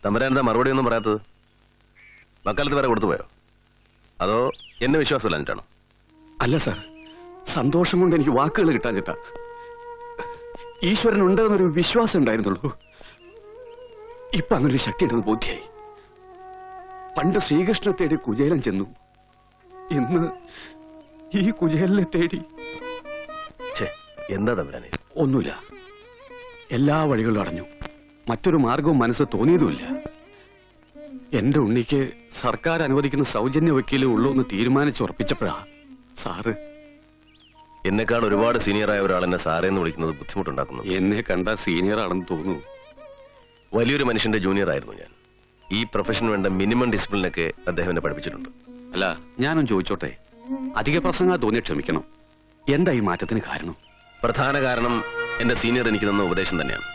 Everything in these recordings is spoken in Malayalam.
തമ്പുരാൻ എന്താ മറുപടി ഒന്നും പറയാത്തത്? വക്കാലത്ത് വരെ കൊടുത്തുപോയോ? അതോ എന്നെ വിശ്വാസമില്ലാഞ്ഞിട്ടാണോ? അല്ല സാർ, സന്തോഷം കൊണ്ട് എനിക്ക് വാക്കുകൾ കിട്ടാഞ്ഞിട്ടാ. ഈശ്വരൻ ഉണ്ടെന്നൊരു വിശ്വാസം ഉണ്ടായിരുന്നുള്ളൂ. ഇപ്പൊ അങ്ങനൊരു ശക്തി ഉണ്ടെന്ന് ബോധ്യായി. പണ്ട് ശ്രീകൃഷ്ണനെ തേടി കുചേലൻ ചെന്നു, ഇന്ന് ഈ കുചേലനെ തേടി. എന്താ തമ്പുരാനെ? ഒന്നുമില്ല, എല്ലാ വഴികളും അടഞ്ഞു. മറ്റൊരു മാർഗവും മനസ്സ് തോന്നിയതുമില്ല. എന്റെ ഉണ്ണിക്ക് സർക്കാർ അനുവദിക്കുന്ന സൗജന്യ വക്കീലേ ഉള്ളൂ എന്ന് തീരുമാനിച്ചുറപ്പിച്ചപ്പോഴാ സാറ്. എന്നെക്കാൾ ഒരുപാട് സീനിയറായ ഒരാൾ എന്നെ സാറേന്ന് വിളിക്കുന്നത് ബുദ്ധിമുട്ടുണ്ടാക്കുന്നു. എന്നെ കണ്ട സീനിയർ ആണെന്ന് തോന്നുന്നു. വലിയൊരു മനുഷ്യന്റെ ജൂനിയർ ആയിരുന്നു ഞാൻ. ഈ പ്രൊഫഷന് വേണ്ട മിനിമം ഡിസിപ്ലിനൊക്കെ അദ്ദേഹം എന്നെ പഠിപ്പിച്ചിട്ടുണ്ട്. അല്ല, ഞാനും ചോദിച്ചോട്ടെ, അധിക പ്രസംഗം തോന്നി ക്ഷമിക്കണം. എന്താ ഈ മാറ്റത്തിന് കാരണം? പ്രധാന കാരണം എന്റെ സീനിയർ എനിക്ക് തന്ന ഉപദേശം തന്നെയാണ്.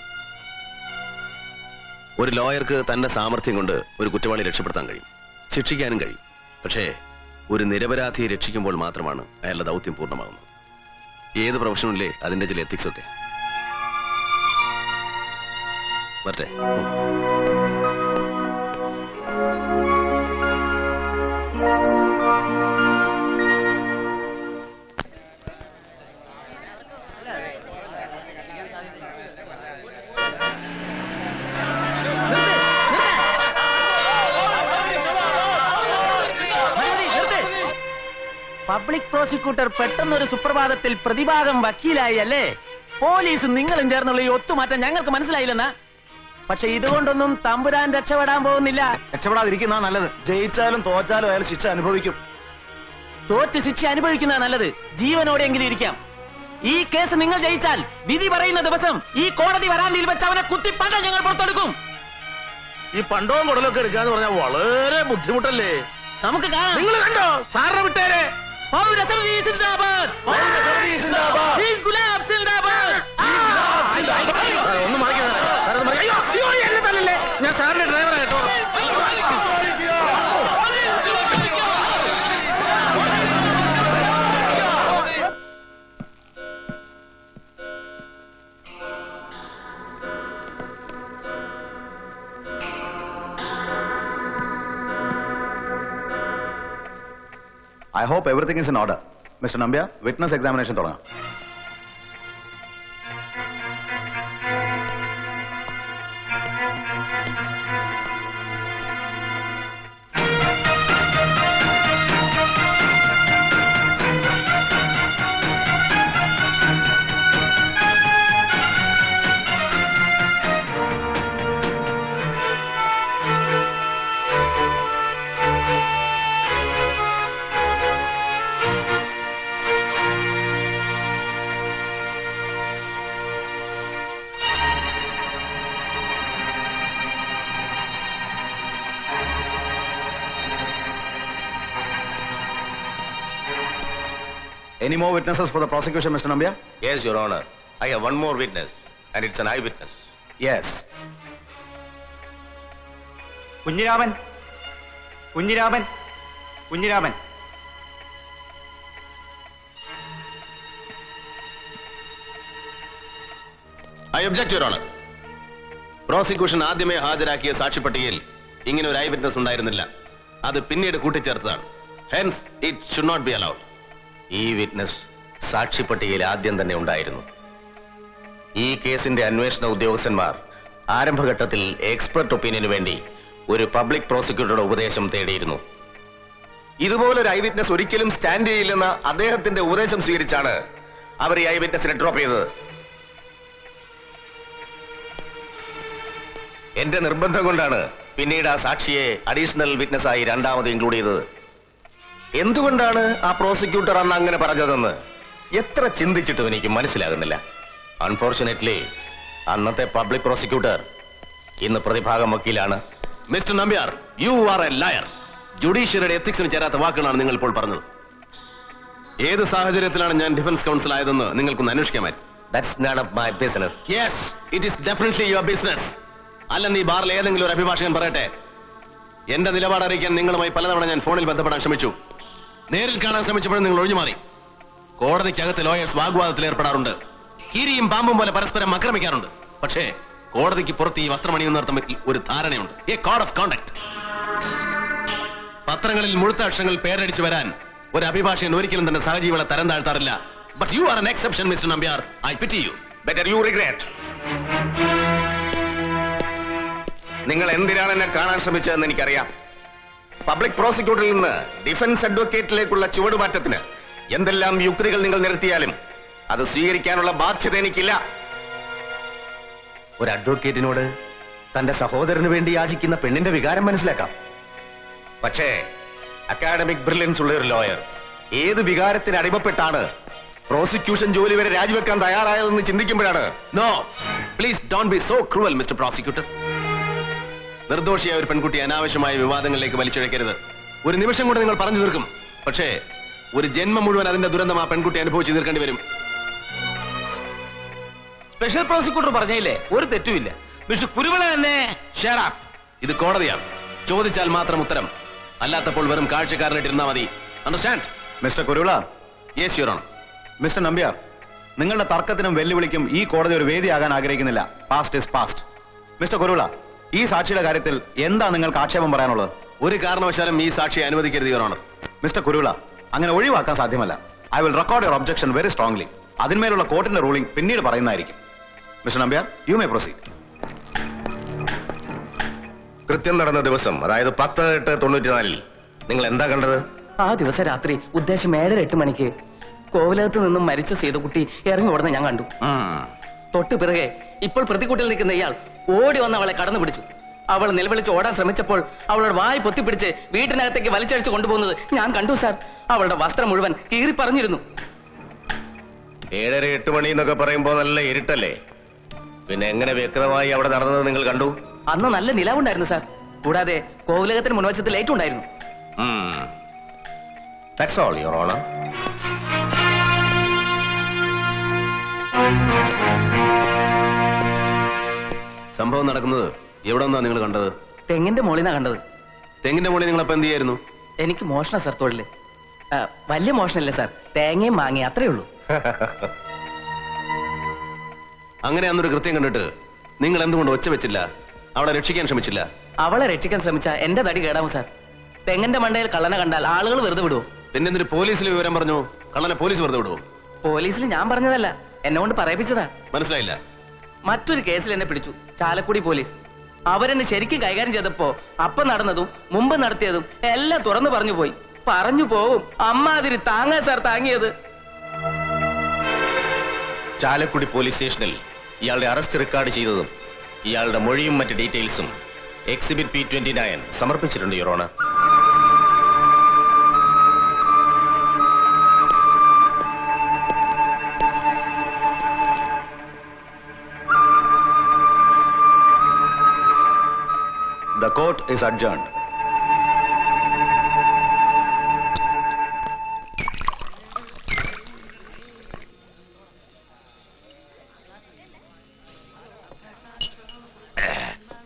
ഒരു ലോയർക്ക് തന്റെ സാമർഥ്യം കൊണ്ട് ഒരു കുറ്റവാളി രക്ഷപ്പെടുത്താൻ കഴിയും, ശിക്ഷിക്കാനും കഴിയും. പക്ഷേ ഒരു നിരപരാധിയെ രക്ഷിക്കുമ്പോൾ മാത്രമാണ് അയാളുടെ ദൗത്യം പൂർണ്ണമാകുന്നത്. ഏത് പ്രൊഫഷനിലെ അതിന്റെ ചില എത്തിക്സ് ഒക്കെ. വരട്ടെ. പബ്ലിക് പ്രോസിക്യൂട്ടർ പെട്ടെന്നൊരു സുപ്രഭാതത്തിൽ പ്രതിഭാഗം വക്കീലായി അല്ലേ? പോലീസ് നിങ്ങളും ചേർന്നുള്ള ഈ ഒത്തുമാറ്റം ഞങ്ങൾക്ക് മനസ്സിലായില്ലെന്നാ. പക്ഷെ ഇതുകൊണ്ടൊന്നും തമ്പുരാൻ രക്ഷപ്പെടാൻ പോകുന്നില്ല. രക്ഷപ്പെടാതിരിക്കുന്ന നല്ലത്. ജയിച്ചാലും തോറ്റാലും അയാൾ ശിക്ഷ അനുഭവിക്കും. തോറ്റ് ശിക്ഷ അനുഭവിക്കുന്ന നല്ലത്. ജീവനോടെങ്കിലും ഇരിക്കാം. ഈ കേസ് നിങ്ങൾ ജയിച്ചാൽ വിധി പറയുന്ന ദിവസം ഈ കോടതി വരാന്തിയിൽ വെച്ച് അവനെ കുത്തിപ്പണ്ട ഞങ്ങൾ പുറത്തെടുക്കും. ഈ പണ്ടവും കുടലൊക്കെ എടുക്കാന്ന് പറഞ്ഞാൽ വളരെ ബുദ്ധിമുട്ടല്ലേ? നമുക്ക് കാണാം. നിങ്ങൾ കണ്ടോ സാറിനെ വിട്ടേരെ? പൗരസമിതി സിന്ദാബാദ്, പൗരസമിതി സിന്ദാബാദ്, ഇൻകുലാബ് സിന്ദാബാദ്. ഒന്ന് ഞാൻ സാറിന്റെ ഡ്രൈവറായിട്ടോ. I hope everything is in order. Mr. Nambia, witness examination തുടങ്ങാം. Any more witnesses for the prosecution, Mr. Nambia? Yes, Your Honor. I have one more witness, and it's an eyewitness. Yes. Kunhiraman, Kunhiraman, Kunhiraman. I object, Your Honor. Prosecution ആദ്യമേ ഹാജരാക്കിയ സാക്ഷിപ്പട്ടികയിൽ ഇങ്ങനെ ഒരു ഐ വിറ്റ്നസ് ഉണ്ടായിരുന്നില്ല. അത് പിന്നീട് കൂട്ടിച്ചേർത്തതാണ്. Hence, it should not be allowed. ഈ വിറ്റ്നസ് സാക്ഷിപ്പട്ടികയിൽ ആദ്യം തന്നെ ഉണ്ടായിരുന്നു. ഈ കേസിന്റെ അന്വേഷണ ഉദ്യോഗസ്ഥന്മാർ ആരംഭഘട്ടത്തിൽ എക്സ്പെർട്ട് ഒപ്പീനിയന് വേണ്ടി ഒരു പബ്ലിക് പ്രോസിക്യൂട്ടറുടെ ഉപദേശം തേടിയിരുന്നു. ഇതുപോലൊരു ഐ വിറ്റ്നസ് ഒരിക്കലും സ്റ്റാൻഡ് ചെയ്യില്ലെന്ന അദ്ദേഹത്തിന്റെ ഉപദേശം സ്വീകരിച്ചാണ് അവർ ഈ ഐ വിറ്റ്നസിനെ ഡ്രോപ്പ് ചെയ്തത്. എന്റെ നിർബന്ധം കൊണ്ടാണ് പിന്നീട് ആ സാക്ഷിയെ അഡീഷണൽ വിറ്റ്നസ് ആയി രണ്ടാമത് ഇൻക്ലൂഡ് ചെയ്തത്. എന്തുകൊണ്ടാണ് ആ പ്രോസിക്യൂട്ടർ അന്ന് അങ്ങനെ പറഞ്ഞതെന്ന് എത്ര ചിന്തിച്ചിട്ടും എനിക്ക് മനസ്സിലാകുന്നില്ല. അൺഫോർച്ചുനേറ്റ്ലി അന്നത്തെ പബ്ലിക് പ്രോസിക്യൂട്ടർ ഇന്ന് പ്രതിഭാഗം വക്കീലാണ്. Mister Nambiar, you are a liar. ജുഡീഷ്യറിയുടെ എത്തിക്സിന് ചേരാത്ത വാക്കുകളാണ് നിങ്ങൾ ഇപ്പോൾ പറഞ്ഞത്. ഏത് സാഹചര്യത്തിലാണ് ഞാൻ ഡിഫൻസ് കൗൺസിൽ ആയതെന്ന് നിങ്ങൾക്കൊന്ന് അന്വേഷിക്കാൻ പറ്റും. That's none of my business. Yes, it is definitely your business. അല്ലെന്ന് ഈ ബാറിൽ ഏതെങ്കിലും ഒരു അഭിഭാഷകൻ പറയട്ടെ. എന്റെ നിലപാട് അറിയിക്കാൻ നിങ്ങളുമായി പലതവണ ഞാൻ ഫോണിൽ ബന്ധപ്പെടാൻ ശ്രമിച്ചു. നേരിൽ കാണാൻ ശ്രമിച്ചപ്പോഴും നിങ്ങൾ ഒഴിഞ്ഞുമാറി. കോടതിക്കകത്ത് ലോയേഴ്സ് വാഗ്വാദത്തിൽ ഏർപ്പെടാറുണ്ട്. കീരിയും പാമ്പും പോലെ പരസ്പരം ആക്രമിക്കാറുണ്ട്. പക്ഷേ കോടതിക്ക് പുറത്ത് ഈ വസ്ത്രമണിയെന്ന് നടത്തും ഒരു ധാരണയുണ്ട്. A code of conduct. പത്രങ്ങളിൽ മുഴുത്ത അക്ഷരങ്ങൾ പേരടിച്ചു വരാൻ ഒരു അഭിഭാഷകൻ ഒരിക്കലും തന്നെ സഹജീവികളെ തരം താഴ്ത്താറില്ല. But you are an exception, mister Nambiar. I pity you. Better you regret. നിങ്ങൾ എന്തിനാണ് എന്നെ കാണാൻ ശ്രമിച്ചതെന്ന് എനിക്കറിയാം. പബ്ലിക് പ്രോസിക്യൂട്ടറിൽ നിന്ന് ഡിഫൻസ് അഡ്വക്കേറ്റിലേക്കുള്ള ചുവടുമാറ്റത്തിന് എന്തെല്ലാം യുക്തികൾ നിങ്ങൾ നിരത്തിയാലും അത് സ്വീകരിക്കാനുള്ള ബാധ്യത എനിക്കില്ല. ഒരു അഡ്വക്കേറ്റിനോട് തന്റെ സഹോദരന് വേണ്ടി യാചിക്കുന്ന പെണ്ണിന്റെ വികാരം മനസ്സിലാക്കാം. പക്ഷേ അക്കാഡമിക് ബ്രില്യൻസ് ഉള്ള ഒരു ലോയർ ഏത് വികാരത്തിന് അടിമപ്പെട്ടാണ് പ്രോസിക്യൂഷൻ ജോലി വരെ രാജിവെക്കാൻ തയ്യാറായതെന്ന് ചിന്തിക്കുമ്പോഴാണ്. No, please don't be so cruel, mister prosecutor. നിർദോഷിയായ ഒരു പെൺകുട്ടി അനാവശ്യമായ വിവാദങ്ങളിലേക്ക് വലിച്ചിഴക്കരുത്. ഒരു നിമിഷം കൊണ്ട് നിങ്ങൾ പറഞ്ഞു തീർക്കും. പക്ഷേ ഒരു ജന്മം മുഴുവൻ അതിന്റെ ദുരന്തം ആ പെൺകുട്ടി അനുഭവിച്ച് തീർക്കേണ്ടി വരും. സ്പെഷ്യൽ പ്രോസിക്യൂട്ടർ പറഞ്ഞില്ലേ, ഒരു തെറ്റുമില്ല. മിസ്റ്റർ കുരുവിള തന്നെ. Shut up. ഇത് കോടതിയാണ്. ചോദിച്ചാൽ മാത്രം ഉത്തരം, അല്ലാത്തപ്പോൾ വെറും കാഴ്ചക്കാരനായിട്ടിരുന്നാ മതി. Understand? Mister കുരുള. Yes your honour. Mister Nambiar, നിങ്ങളുടെ തർക്കത്തിനും വെല്ലുവിളിക്കും ഈ കോടതി ഒരു വേദിയാകാൻ ആഗ്രഹിക്കുന്നില്ല. Past is past. മിസ്റ്റർ കുരുള, ഈ സാക്ഷിയുടെ കാര്യത്തിൽ എന്താ നിങ്ങൾക്ക് ആക്ഷേപം പറയാനുള്ളത്? ഒരു കാരണവശാലും ഈ സാക്ഷിയെ അനുവദിക്കരുത് യുവർ ഓണർ. മിസ്റ്റർ കുരുള, അങ്ങനെ ഒഴിവാക്കാൻ സാധ്യമല്ല. I will record your objection very strongly. അതിന്മേലുള്ള കോർട്ടിന്റെ റൂളിംഗ് പിന്നീട് പറയുന്നതായിരിക്കും. Mister Nambiar, you may proceed. കൃത്യം നടന്ന ദിവസം, അതായത് 10/8/94 നിങ്ങൾ എന്താ കണ്ടത്? ആ ദിവസം രാത്രി ഉദ്ദേശം 7-8 മണിക്ക് കോവിലകത്ത് നിന്നും മരിച്ച സീതക്കുട്ടി ഇറങ്ങി ഓടുന്ന ഞാൻ കണ്ടു. തൊട്ടു പിറകെ ഇപ്പോൾ പ്രതിക്കൂട്ടിൽ നിൽക്കുന്ന ഇയാൾ ഓടി വന്ന് അവളെ കടന്നു പിടിച്ചു. അവൾ നിലവിളിച്ച് ഓടാൻ ശ്രമിച്ചപ്പോൾ അവളുടെ വായി പൊത്തിപ്പിടിച്ച് വീട്ടിനകത്തേക്ക് വലിച്ചഴിച്ച് കൊണ്ടുപോകുന്നത് ഞാൻ കണ്ടു സാർ. അവളുടെ വസ്ത്രം മുഴുവൻ കീറി പറഞ്ഞിരുന്നു. 7-8 മണി എന്നൊക്കെ പറയുമ്പോ നല്ല ഇരുട്ടല്ലേ? പിന്നെ എങ്ങനെ വ്യക്തമായി അവിടെ നടന്നത് നിങ്ങൾ കണ്ടു? അന്ന് നല്ല നിലാവുണ്ടായിരുന്നു സാർ. കൂടാതെ കോവിലകത്തിന് മുൻവശത്ത് ലൈറ്റ് ഉണ്ടായിരുന്നു. That's all, Your Honor. സംഭവം നടക്കുന്നത് എവിടെ നിന്നാ നിങ്ങൾ കണ്ടത്? തെങ്ങിന്റെ മോളിനാ കണ്ടത്. തെങ്ങിന്റെ മുകളിൽ നിങ്ങൾ അപ്പൊ എന്ത് ചെയ്യായിരുന്നു? എനിക്ക് മോഷണ സാർ തൊഴില്. വലിയ മോഷണല്ലേ സാർ, തേങ്ങയും മാങ്ങയും അത്രേ ഉള്ളൂ. അങ്ങനെ അന്നൊരു കൃത്യം കണ്ടിട്ട് നിങ്ങൾ എന്തുകൊണ്ട് ഒച്ച വെച്ചില്ല? അവളെ രക്ഷിക്കാൻ ശ്രമിച്ചില്ല? അവളെ രക്ഷിക്കാൻ ശ്രമിച്ച എന്റെ തടി കേടാവും സാർ. തെങ്ങിന്റെ മണ്ടയിൽ കള്ളനെ കണ്ടാൽ ആളുകൾ വെറുതെ വിടുവോ? പിന്നെ എന്തൊരു പോലീസിൽ വിവരം പറഞ്ഞു? കള്ളനെ പോലീസ് വെറുതെ വിടുവോ? പോലീസിൽ ഞാൻ പറഞ്ഞതല്ല, എന്നെ കൊണ്ട് പറയിപ്പിച്ചതാ. മനസ്സിലായില്ല? മറ്റൊരു കേസിൽ എന്നെ പിടിച്ചു ചാലക്കുടി പോലീസ്. അവരെന്നെ ശരിക്കും കൈകാര്യം ചെയ്തപ്പോ അപ്പം നടന്നതും മുമ്പ് നടത്തിയതും എല്ലാം തുറന്നു പറഞ്ഞു പോയി. പറഞ്ഞു പോവും അമ്മാതിരി താങ്ങാ സാർ താങ്ങിയത്. ചാലക്കുടി പോലീസ് സ്റ്റേഷനിൽ ഇയാളുടെ അറസ്റ്റ് റെക്കോർഡ് ചെയ്തതും ഇയാളുടെ മൊഴിയും മറ്റ് ഡീറ്റെയിൽസും എക്സിബിറ്റ് P29 സമർപ്പിച്ചിട്ടുണ്ട്, your honour. The court is adjourned.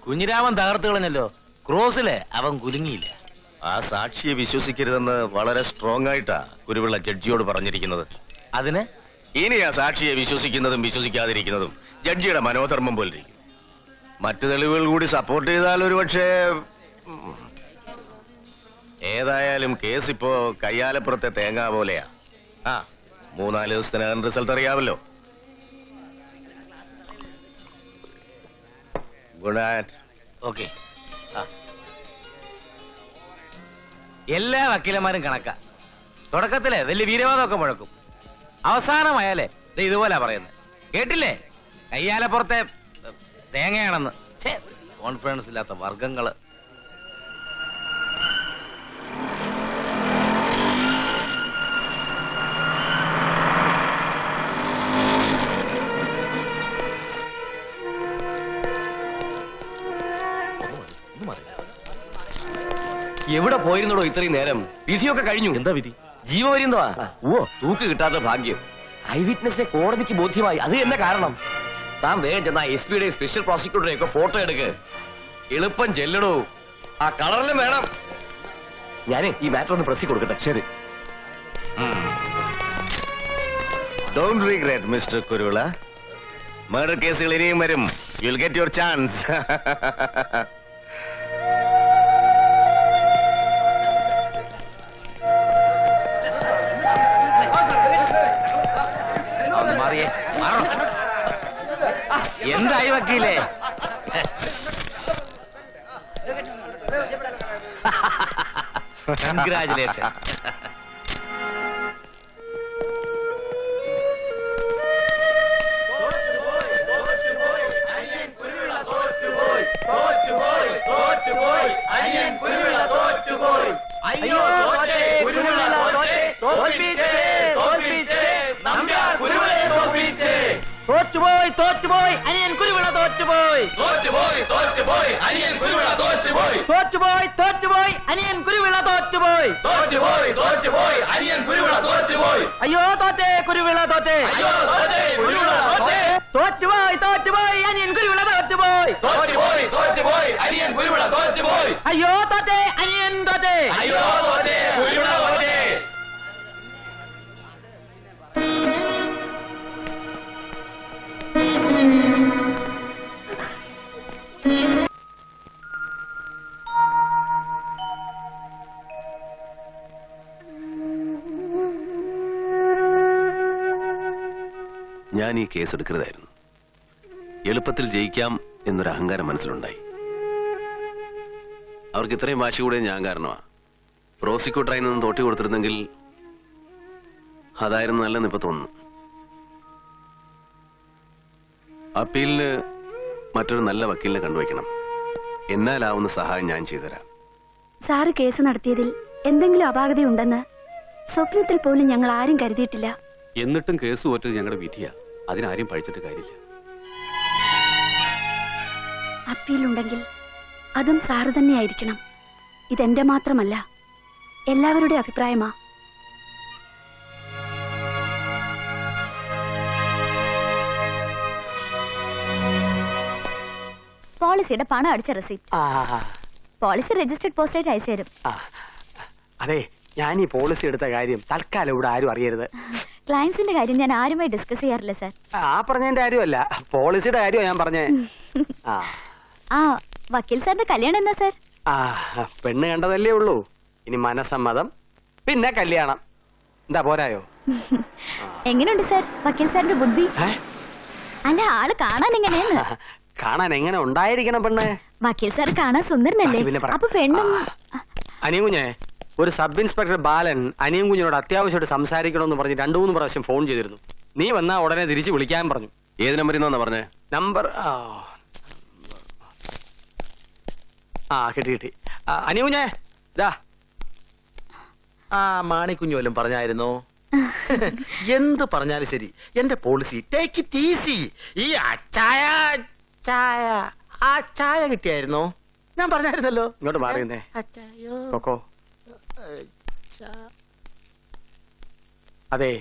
Kunhiraman തകർത്ത് കളഞ്ഞല്ലോ. ക്രോസില് അവൻ കുലുങ്ങിയില്ല. ആ സാക്ഷിയെ വിശ്വസിക്കരുതെന്ന് വളരെ സ്ട്രോങ് ആയിട്ടാ കുരുവിള ജഡ്ജിയോട് പറഞ്ഞിരിക്കുന്നത്. അതിന് ഇനി ആ സാക്ഷിയെ വിശ്വസിക്കുന്നതും വിശ്വസിക്കാതിരിക്കുന്നതും ജഡ്ജിയുടെ മനോധർമ്മം പോലിരിക്കും. മറ്റു തെളിവുകൾ കൂടി സപ്പോർട്ട് ചെയ്താൽ ഒരുപക്ഷെ. ഏതായാലും കേസ് ഇപ്പോ കയ്യാലപ്പുറത്തെ തേങ്ങ പോലെയാ. 3-4 ദിവസത്തിനകം റിസൾട്ട് അറിയാമല്ലോ. Good night. ഓക്കെ. എല്ലാ വക്കീലന്മാരും കണക്കാ. തുടക്കത്തില് വലിയ വീരവാദമൊക്കെ മുഴക്കും. അവസാനമായാലേ ഇതുപോലെ പറയുന്നത് കേട്ടില്ലേ? കയ്യാലപ്പുറത്തെ തേങ്ങയാണെന്ന്. കോൺഫിഡൻസ് ഇല്ലാത്ത വർഗങ്ങള്. എവിടെ പോയിരുന്നോ ഇത്രയും നേരം? വിധിയൊക്കെ കഴിഞ്ഞു. എന്താ വിധി? ജീവപര്യന്തമാ. ഓ, തൂക്ക് കിട്ടാത്ത ഭാഗ്യം. ഐ വിറ്റ്നസിനെ കോടതിക്ക് ബോധ്യമായി. അത് തന്നെ കാരണം. താൻ വേഗം ചെന്ന SP-യുടെയും സ്പെഷ്യൽ പ്രോസിക്യൂട്ടറുടെയും ഒക്കെ ഫോട്ടോ എടുക്ക്. എളുപ്പം ചെല്ലടോ. ആ കളറിലും വേണം. ഞാനേ ഈ മാറ്റർ ഒന്ന് പ്രസ്സിൽ കൊടുക്കട്ടെ. ശരി. Don't regret mister Kuruvila. Murder കേസുകൾ ഇനിയും വരും. You will get your chance. എന്തായി വക്കീലേ? കൺഗ്രാജുലേഷൻ. അയ്യോ തോറ്റേ കുരുവിള തോറ്റേ, തോൽപ്പിച്ചേ തോൽപ്പിച്ചേ, നമ്പ്യാർ കുരുവിളയെ തോൽപ്പിച്ചേ. തോറ്റുപോയി തോറ്റുപോയി അനിയൻ കുരുവിള തോറ്റുപോയി. തോറ്റുപോയി തോറ്റുപോയി അനിയൻ കുരുവിള തോറ്റുപോയി. തോറ്റുപോയി തോറ്റുപോയി അനിയൻ കുരുവിള തോറ്റുപോയി. തോറ്റുപോയി തോറ്റുപോയി അനിയൻ കുരുവിള തോറ്റുപോയി. അയ്യോ തോറ്റേ കുരുവിള തോറ്റേ. അയ്യോ തോറ്റേ കുരുവിള തോറ്റേ. തോറ്റുപോയി തോറ്റുപോയി അനിയൻ കുരുവിള തോറ്റുപോയി. തോറ്റുപോയി തോറ്റുപോയി അനിയൻ കുരുവിള തോറ്റുപോയി. അയ്യോ തോറ്റേ അനിയൻ തോറ്റേ. അയ്യോ തോറ്റേ കുരുവിള തോറ്റേ. ഞാൻ ഈ കേസ് എടുക്കരുതായിരുന്നു. എളുപ്പത്തിൽ ജയിക്കാം എന്നൊരു അഹങ്കാരം മനസ്സിലുണ്ടായി. അവർക്ക് ഇത്രയും വാശി കൂടെ ഞാൻ കാരണമാ. പ്രോസിക്യൂട്ടറായി നിന്ന് തോട്ടി കൊടുത്തിരുന്നെങ്കിൽ അതായിരുന്നു നല്ലെന്ന് ഇപ്പൊ തോന്നുന്നു. അപ്പീലിന് മറ്റൊരു നല്ല വക്കീലിനെ കണ്ടുവയ്ക്കണം. എന്നാലാവുന്ന സഹായം ഞാൻ ചെയ്തുതരാം. സാറ് കേസ് നടത്തിയതിൽ എന്തെങ്കിലും അപാകതയുണ്ടെന്ന് സ്വപ്നത്തിൽ പോലും ഞങ്ങൾ ആരും കരുതിയിട്ടില്ല. എന്നിട്ടും കേസ് തോറ്റത് ഞങ്ങളുടെ വിധിയാ. അതിനാരും പഴിച്ചിട്ട് കാര്യമില്ല. അപ്പീലുണ്ടെങ്കിൽ അതും സാറ് തന്നെയായിരിക്കണം. ഇതെന്റെ മാത്രമല്ല, എല്ലാവരുടെ അഭിപ്രായമാ. പോളിസിയുടെ പണം അടിച്ച റെസിപ്റ്റ്. പോളിസി രജിസ്റ്റർഡ് പോസ്റ്റായിട്ട് അയച്ചു തരും. അതെ, ഞാൻ ഈ പോളിസി എടുത്ത കാര്യം തൽക്കാലം ഇവിടെ ആരും അറിയരുത്. ക്ലയൻസിന്റെ കാര്യം ഞാൻ ആരുമായി ഡിസ്കസ് ചെയ്യാറില്ല സാർ. ആ പറഞ്ഞതിന്റെ കാര്യമല്ല, പോളിസിയുടെ കാര്യമാണ് ഞാൻ പറഞ്ഞേ. ആ വക്കീൽ സാറിന്റെ കല്യാണം എന്നാ സാർ? പെണ്ണ് കണ്ടതല്ലേ ഉള്ളൂ. ഇനി മനസമ്മതം, പിന്നെ കല്യാണം. എന്താ പോരായോ? എങ്ങനെയുണ്ട് സാർ വക്കീൽ സാറിന്റെ ബുദ്ധി? അല്ല, ആള് കാണാൻ എങ്ങനെയെന്ന്? കാണാൻ എങ്ങനെ ഉണ്ടായിരിക്കണം പെണ്ണ്? വക്കീൽ സാർ കാണാൻ സുന്ദരനല്ലേ? അപ്പൊ പെണ്ണും. അനിയൻ കുഞ്ഞെ, ഒരു സബ് ഇൻസ്പെക്ടർ ബാലൻ അനിയൻ കുഞ്ഞിനോട് അത്യാവശ്യമായിട്ട് സംസാരിക്കണമെന്ന് പറഞ്ഞ് 2-3 പ്രാവശ്യം ഫോൺ ചെയ്തിരുന്നു. നീ വന്നാ ഉടനെ തിരിച്ചു വിളിക്കാൻ പറഞ്ഞു. ഏത് നമ്പറിൽ നിന്നാ പറഞ്ഞേ? നമ്പർ കിട്ടി. അനിയൻ കുഞ്ഞെ ഇതാ. മാണിക്കുഞ്ഞു വല്ലതും പറഞ്ഞായിരുന്നോ? എന്ത് പറഞ്ഞാലും ശരി, എന്റെ പോളിസി ടേക്ക് ഇറ്റ് ഈസി. ഈ ചായ കിട്ടിയായിരുന്നോ? ഞാൻ പറഞ്ഞായിരുന്നല്ലോ. ഇങ്ങോട്ട് മാറിയുന്നേ കൊക്കോ. അതെ,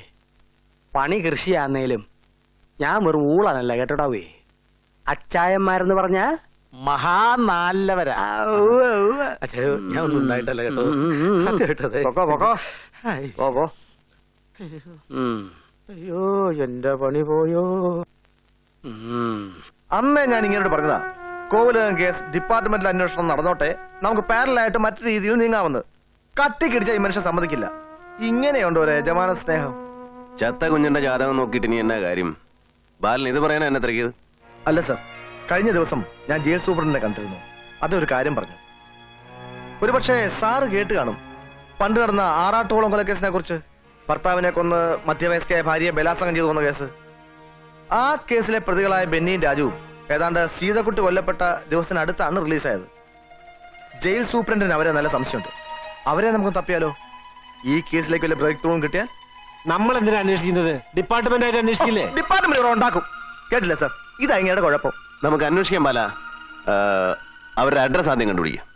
പണി കൃഷിയാന്നേലും ഞാൻ വെറും ഊളാനല്ല കേട്ടോടാവേ. അച്ചായന്മാരെന്ന് പറഞ്ഞ മഹാനല്ലവരാ. ഞാൻ ഒന്നും ഉണ്ടായിട്ടല്ല കേട്ടോ, സത്യം കേട്ടത്. അയ്യോ, എന്റെ പണി പോയോ. അന്നേ ഞാൻ ഇങ്ങനോട് പറഞ്ഞതാ, കോവിലകം കേസ് ഡിപ്പാർട്ട്മെന്റിൽ അന്വേഷണം നടന്നോട്ടെ, നമുക്ക് പാരലായിട്ട് മറ്റു രീതിയിൽ നീങ്ങാമെന്ന്. കട്ടിക്കിടിച്ച ഈ മനുഷ്യൻ സമ്മതിക്കില്ല. ഇങ്ങനെയുണ്ടോ ഒരു യജമാന സ്നേഹം? ചത്ത കുഞ്ഞിന്റെ ജാതകം നോക്കിയിട്ട് ഇനി എന്നാ കാര്യം? ബാലൻ ഇത് പറയാനാ എന്നെ തിരക്കിയത്? അല്ല സർ, കഴിഞ്ഞ ദിവസം ഞാൻ ജയിൽ സൂപ്രണ്ടിനെ കണ്ടിരുന്നു. അതൊരു കാര്യം പറഞ്ഞു. ഒരുപക്ഷെ സാറ് കേട്ട് കാണും, പണ്ട് നടന്ന ആറാട്ടോളം കൊലക്കേസിനെ കുറിച്ച്. ഭർത്താവിനെ കൊന്ന് മധ്യവയസ്കയായ ഭാര്യയെ ബലാത്സംഗം ചെയ്തു കൊന്ന കേസ്. ആ കേസിലെ പ്രതികളായ ബെന്നിയും രാജുവും ഏതാണ്ട് സീതക്കുട്ടി കൊല്ലപ്പെട്ട ദിവസത്തിനടുത്താണ് റിലീസായത്. ജയിൽ സൂപ്രണ്ടിന് അവരെ നല്ല സംശയമുണ്ട്. അവരെ നമുക്ക് തപ്പിയാലോ? ഈ കേസിലേക്ക് വല്ല ബ്രേക്ക് ത്രൂവും കിട്ടിയാൽ നമ്മൾ എന്തിനാ അന്വേഷിക്കുന്നത്? ഡിപ്പാർട്ട്മെന്റ് ആയിട്ട് അന്വേഷിക്കില്ലേ? ഡിപ്പാർട്ട്മെന്റ് ഇവിടെ ഉണ്ടാക്കും. കേട്ടില്ല സർ, ഇതാ ഇങ്ങയുടെ കുഴപ്പം. നമുക്ക് അന്വേഷിക്കാൻ പാല. അവരുടെ അഡ്രസ് ആദ്യം കണ്ടുപിടിക്കാം.